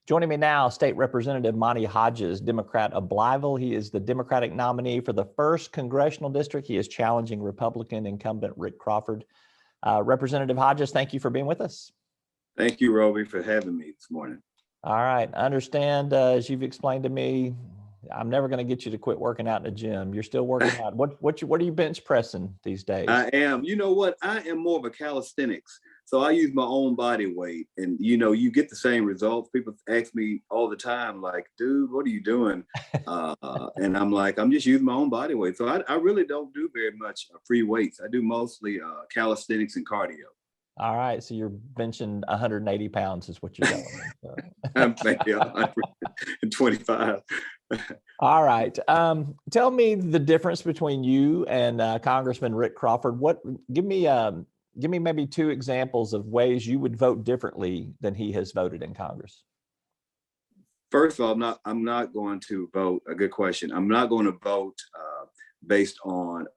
Joining me now, State Representative Monte Hodges, Democrat of Blytheville. He is the Democratic nominee for the 1st Congressional District. He is challenging Republican incumbent Rick Crawford. Representative Hodges, thank you for being with us. Thank you, Roby, for having me this morning. All right. I understand, as you've explained to me, I'm never going to get you to quit working out in the gym. You're still working out. What are you bench pressing these days? I am. You know what? I am more of a calisthenics. So I use my own body weight, and you get the same results. People ask me all the time, like, "Dude, what are you doing?" And I'm like, "I'm just using my own body weight." So I really don't do very much free weights. I do mostly calisthenics and cardio. All right, so you're benching 180 pounds is what you're doing. So. I'm thinking 125. All right. Tell me the difference between you and Congressman Rick Crawford. Give me maybe 2 examples of ways you would vote differently than he has voted in Congress. First of all, I'm not going to vote. A good question. I'm not going to vote based on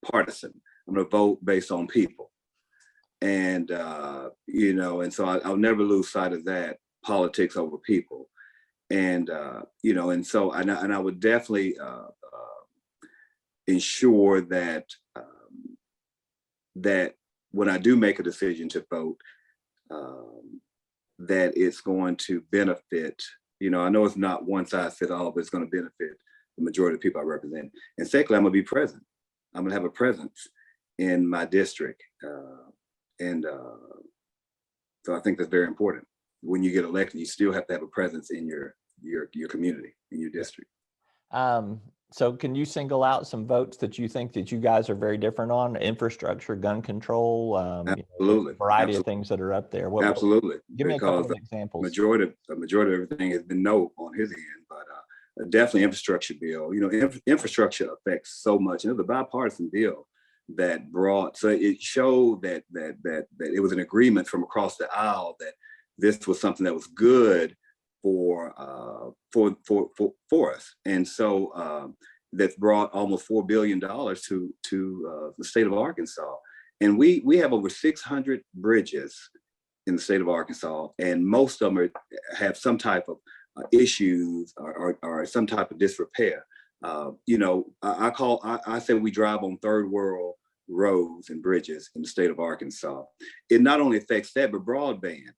partisan. I'm going to vote based on people, and and so I'll never lose sight of that. Politics over people, and so I would definitely ensure that that when I do make a decision to vote, that it's going to benefit. I know it's not one size fits all, but it's going to benefit the majority of the people I represent. And secondly, I'm going to be present. I'm going to have a presence in my district, so I think that's very important. When you get elected, you still have to have a presence in your community, in your district. So can you single out some votes that you think that you guys are very different on? Infrastructure, gun control, absolutely, a variety of things that are up there. Absolutely. Give me a couple of examples. The majority of everything has been no on his end, but definitely infrastructure bill. Infrastructure affects so much. The bipartisan bill that brought, so it showed that it was an agreement from across the aisle that this was something that was good for us, and so that's brought almost $4 billion to the state of Arkansas, and we have over 600 bridges in the state of Arkansas, and most of them have some type of issues or some type of disrepair. I say we drive on third world roads and bridges in the state of Arkansas. It not only affects that, but broadband.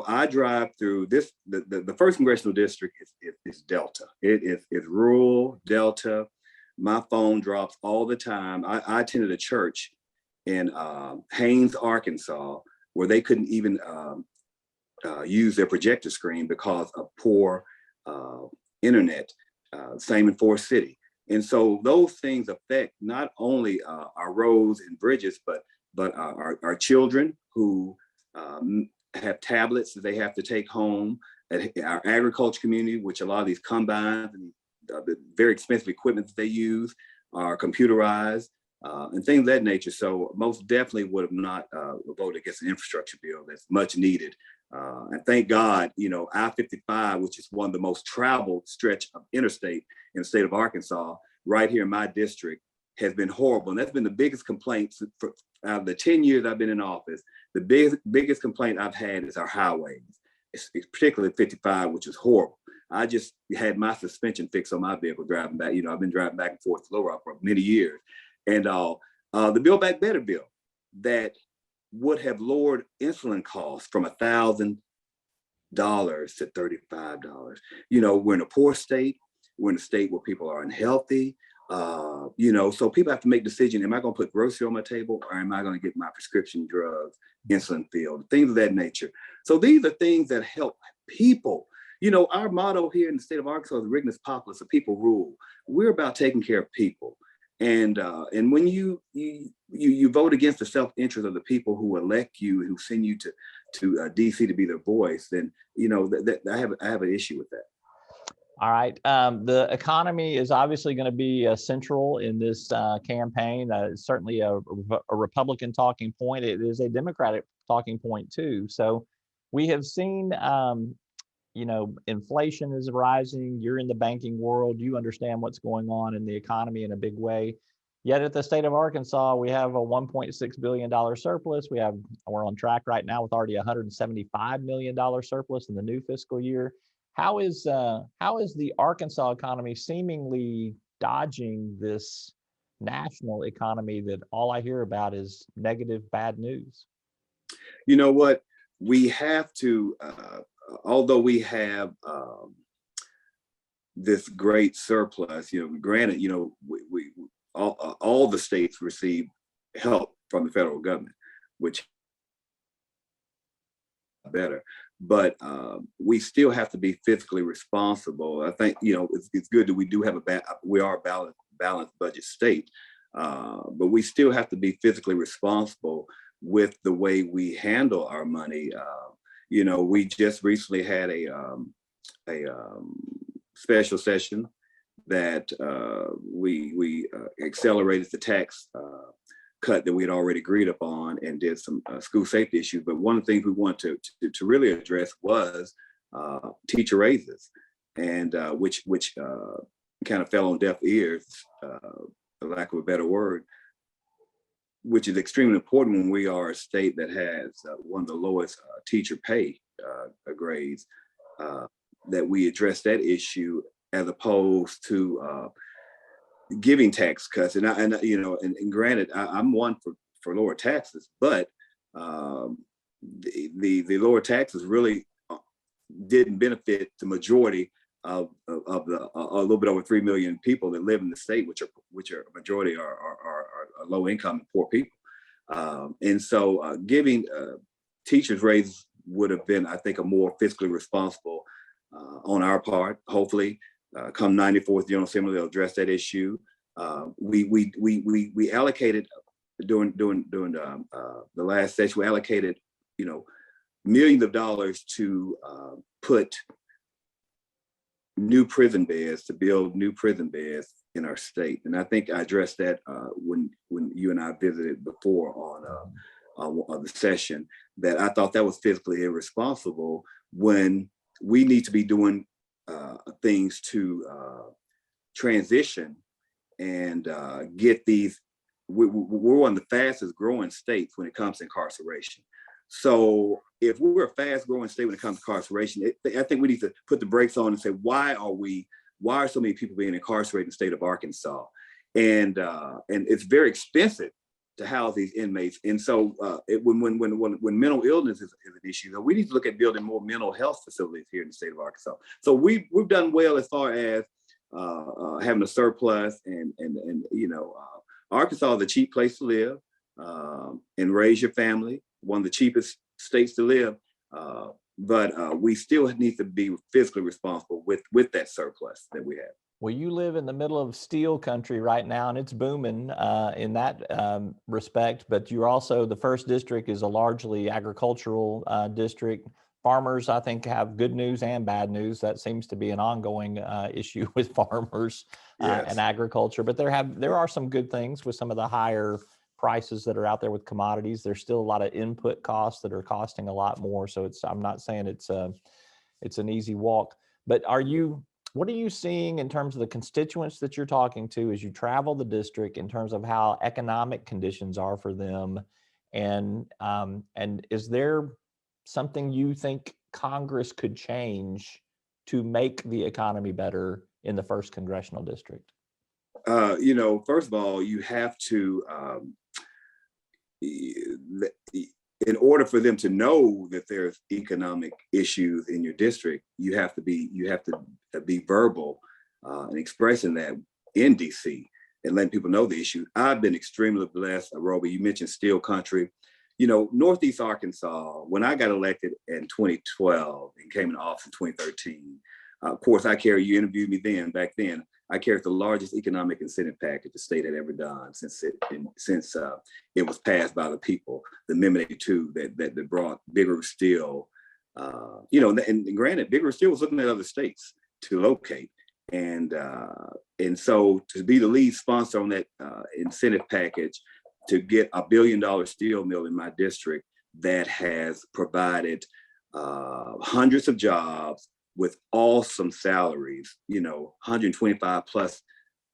I drive through this, the 1st Congressional District is Delta. It is rural Delta. My phone drops all the time. I attended a church in Haines, Arkansas, where they couldn't even use their projector screen because of poor internet. Same in Forest City. And so those things affect not only our roads and bridges, but our children who have tablets that they have to take home, our agriculture community, which a lot of these combines and the very expensive equipment that they use are computerized and things of that nature. So most definitely would have not voted against an infrastructure bill that's much needed. And thank God, I-55, which is one of the most traveled stretch of interstate in the state of Arkansas, right here in my district, has been horrible. And that's been the biggest complaint out of the 10 years I've been in office. The biggest complaint I've had is our highways, it's particularly 55, which is horrible. I just had my suspension fixed on my vehicle driving back. I've been driving back and forth to Little Rock for many years. And the Build Back Better bill that would have lowered insulin costs from $1,000 to $35. We're in a poor state. We're in a state where people are unhealthy. So people have to make decisions. Am I going to put grocery on my table, or am I going to get my prescription drugs, insulin filled, things of that nature? So these are things that help people. Our motto here in the state of Arkansas is Regnus Populus, the people rule. We're about taking care of people. And when you vote against the self-interest of the people who elect you, who send you to DC to be their voice, then I have an issue with that. All right. The economy is obviously going to be central in this campaign. It's certainly a Republican talking point. It is a Democratic talking point too. So we have seen, inflation is rising. You're in the banking world. You understand what's going on in the economy in a big way. Yet at the state of Arkansas, we have a $1.6 billion surplus. We're on track right now with already $175 million surplus in the new fiscal year. How is the Arkansas economy seemingly dodging this national economy that all I hear about is negative, bad news? You know what? We have to, although we have this great surplus, granted, we all the states receive help from the federal government, which better, but we still have to be fiscally responsible. I think it's good that we are a balanced budget state, but we still have to be fiscally responsible with the way we handle our money. We just recently had a special session that we accelerated the tax cut that we had already agreed upon and did some school safety issues. But one of the things we wanted to really address was teacher raises, and which kind of fell on deaf ears, for lack of a better word, which is extremely important when we are a state that has one of the lowest teacher pay grades, that we address that issue as opposed to giving tax cuts. And granted, I'm one for lower taxes, but the lower taxes really didn't benefit the majority of the a little bit over 3 million people that live in the state, which are a majority are low income and poor people. And so giving teachers raises would have been, I think, a more fiscally responsible on our part. Hopefully, come 94th General Assembly, they'll address that issue. We allocated during the last session, we allocated millions of dollars to put new prison beds, to build new prison beds in our state. And I think I addressed that when you and I visited before on the session, that I thought that was fiscally irresponsible when we need to be doing things to transition and get these. We're one of the fastest growing states when it comes to incarceration. So if we're a fast growing state when it comes to incarceration, I think we need to put the brakes on and say, why are so many people being incarcerated in the state of Arkansas? And it's very expensive to house these inmates. And so when mental illness is an issue, we need to look at building more mental health facilities here in the state of Arkansas. So we've done well as far as having a surplus, and Arkansas is a cheap place to live and raise your family, one of the cheapest states to live. But we still need to be fiscally responsible with that surplus that we have. Well, you live in the middle of steel country right now, and it's booming in that respect. But you're also, the first district is a largely agricultural district. Farmers, I think, have good news and bad news. That seems to be an ongoing issue with farmers and agriculture. But there are some good things with some of the higher prices that are out there with commodities. There's still a lot of input costs that are costing a lot more. So I'm not saying it's an easy walk. But what are you seeing in terms of the constituents that you're talking to as you travel the district, in terms of how economic conditions are for them? And is there something you think Congress could change to make the economy better in the first congressional district? First of all, you have to, in order for them to know that there's economic issues in your district, you have to be verbal and expressing that in DC and letting people know the issue. I've been extremely blessed. Roby, you mentioned steel country. Northeast Arkansas, when I got elected in 2012 and came into office in 2013, of course, you interviewed me back then, I carried the largest economic incentive package the state had ever done since it was passed by the people, the Amendment 82 that brought bigger steel. And granted, bigger steel was looking at other states to locate. And so to be the lead sponsor on that incentive package, to get $1 billion steel mill in my district that has provided hundreds of jobs with awesome salaries, 125 plus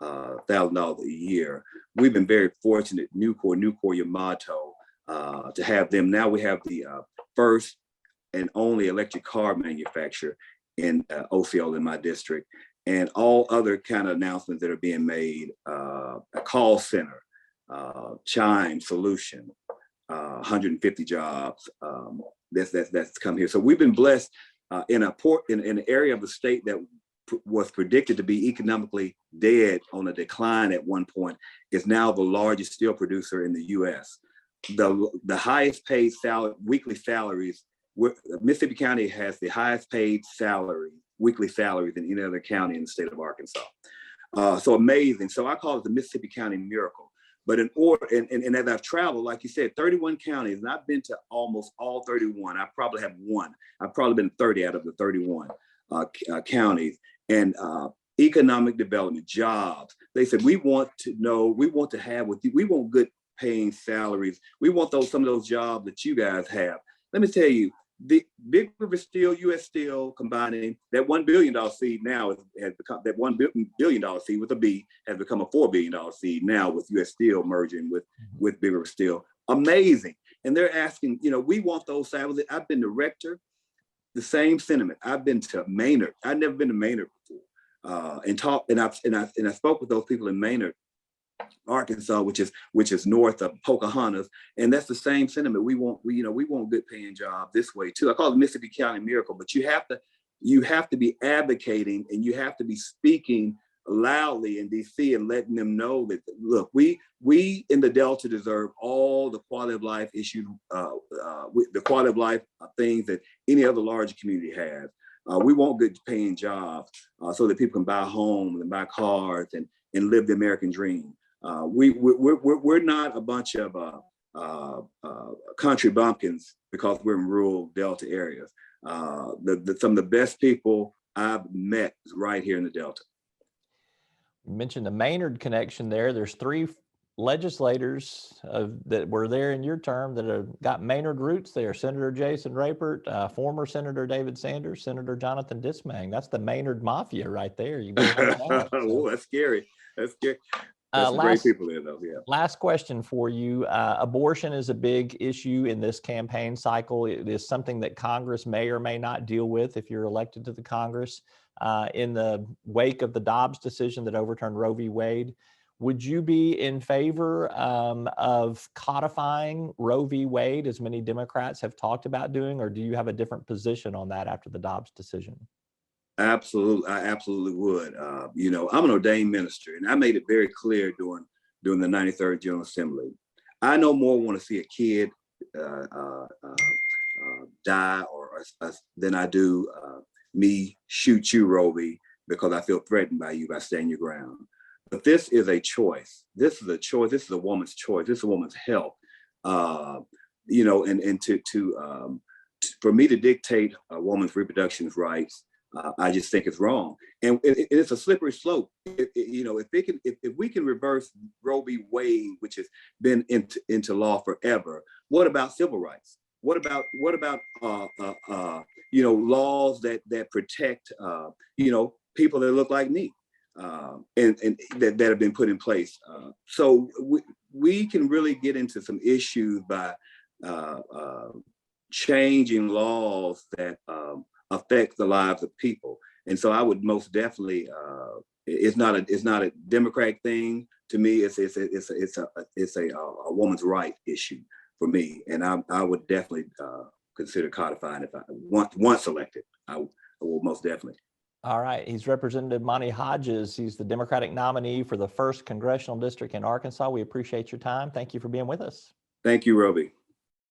$1,000 a year. We've been very fortunate, Nucor Yamato, to have them. Now we have the first and only electric car manufacturer in OCL in my district, and all other kind of announcements that are being made. A call center, Chime Solution, 150 jobs that's come here. So we've been blessed in an area of the state that was predicted to be economically dead, on a decline at one point, is now the largest steel producer in the U.S. The highest paid weekly salaries. Mississippi County has the highest paid weekly salary than any other county in the state of Arkansas. So amazing. So I call it the Mississippi County miracle. But and as I've traveled, like you said, 31 counties, and I've been to almost all 31. I probably have one. I've probably been 30 out of the 31 counties. And economic development, jobs. They said, we want to have with you, we want good paying salaries. We want some of those jobs that you guys have. Let me tell you, the Big River Steel, U.S. Steel combining, that $1 billion seed now has become, that $1 billion seed with a B has become a $4 billion seed now with U.S. Steel merging with Big River Steel. Amazing. And they're asking, we want those salaries. I've been to Rector, the same sentiment. I've been to Maynard. I've never been to Maynard before, and I spoke with those people in Maynard, Arkansas, which is north of Pocahontas, and that's the same sentiment. We want good paying jobs this way too. I call it the Mississippi County miracle, but you have to be advocating, and you have to be speaking loudly in DC and letting them know that, look, we in the Delta deserve all the quality of life issues, the quality of life things that any other large community has. We want good paying jobs so that people can buy homes and buy cars and live the American dream. We're not a bunch of country bumpkins because we're in rural Delta areas. Some of the best people I've met is right here in the Delta. You mentioned the Maynard connection there. There's 3 legislators that were there in your term that have got Maynard roots there. Senator Jason Rapert, former Senator David Sanders, Senator Jonathan Dismang. That's the Maynard Mafia right there. You Oh, that's scary. That's scary. That's great people there, though. Yeah. Last question for you. Abortion is a big issue in this campaign cycle. It is something that Congress may or may not deal with if you're elected to the Congress. In the wake of the Dobbs decision that overturned Roe v. Wade, would you be in favor of codifying Roe v. Wade, as many Democrats have talked about doing, or do you have a different position on that after the Dobbs decision? Absolutely, I absolutely would. I'm an ordained minister, and I made it very clear during the 93rd General Assembly. I no more want to see a kid die than I do me shoot you, Roby, because I feel threatened by you by standing your ground. But this is a choice. This is a choice. This is a woman's choice. This is a woman's health. And for me to dictate a woman's reproduction rights, I just think it's wrong, and it's a slippery slope. If we can reverse Roe v. Wade, which has been into law forever, what about civil rights? What about laws that protect people that look like me, and that have been put in place? So we can really get into some issues by changing laws that affect the lives of people. And so I would most definitely, it's not a Democratic thing to me. It's a woman's right issue for me. And I would definitely consider codifying if I once elected. I will most definitely. All right. He's Representative Monte Hodges. He's the Democratic nominee for the 1st Congressional District in Arkansas. We appreciate your time. Thank you for being with us. Thank you, Roby.